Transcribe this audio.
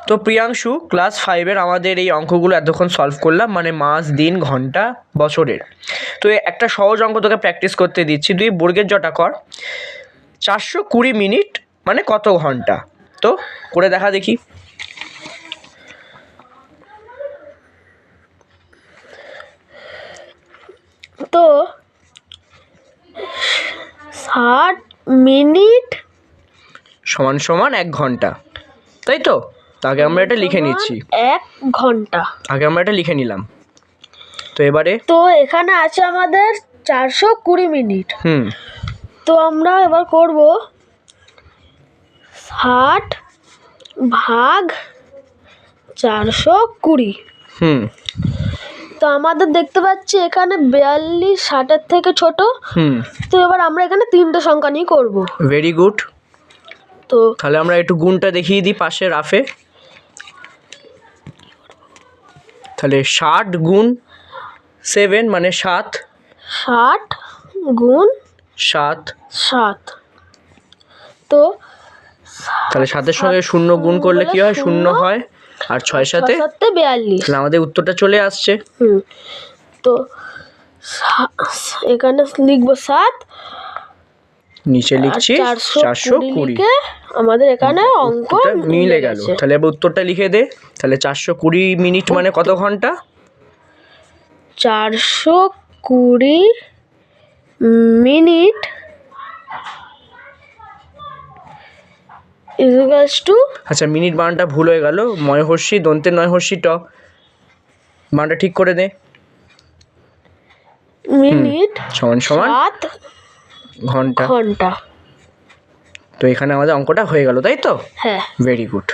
তো প্রিয়াংশু ক্লাস 5-এর আমাদের এই অঙ্কগুলো এতক্ষণ সলভ করলাম, মানে মাস, দিন, ঘন্টা, বছরের। তো একটা সহজ অঙ্ক তোকে প্র্যাকটিস করতে দিচ্ছি, তুই বর্গের জটা কর। 420 মিনিট মানে কত ঘন্টা? তো করে দেখা দেখি। তো 60 মিনিট সমান সমান 1 ঘন্টা, তাই তো? আগে আমরা এটা লিখে নিচ্ছি, 1 ঘন্টা। আগে আমরা এটা লিখে নিলাম। তো এবারে তো এখানে আছে আমাদের 420 মিনিট। তো আমরা এবার করব 60 ভাগ 420। তো আমাদের দেখতে পাচ্ছি এখানে 42 60-এর থেকে ছোট। তো এবার আমরা এখানে 3টে সংখ্যা নিয়ে করব। Very good. তো তাহলে আমরা একটু গুণটা দেখিয়ে দিই পাশে রাফে। তাহলে 60 গুণ 7 মানে 7। 60 গুণ 7। তো তাহলে 7-এর সঙ্গে 0 গুণ করলে কি হয়? 0 হয়। আর 6 সাথে 42। তাহলে আমাদের উত্তরটা চলে আসছে। তো এখানে লিখবো 7, নিচে লিখছি 420। আমাদের এখানে অঙ্ক মিলে গেল। তাহলে এবার উত্তরটা লিখে দে। তাহলে 420 মিনিট মানে কত ঘন্টা? 420 মিনিট ইকুয়ালস টু, আচ্ছা মিনিট বানানটা ভুল হয়ে গেল, ময়হর্ষি দন্তে নয় হর্ষি ট, বানানটা ঠিক করে দে। মিনিট সমান সমান 7 ঘন্টা। ঘন্টা। তো এখানে আমাদের অঙ্কটা হয়ে গেল, তাই তো? হ্যাঁ, ভেরি গুড।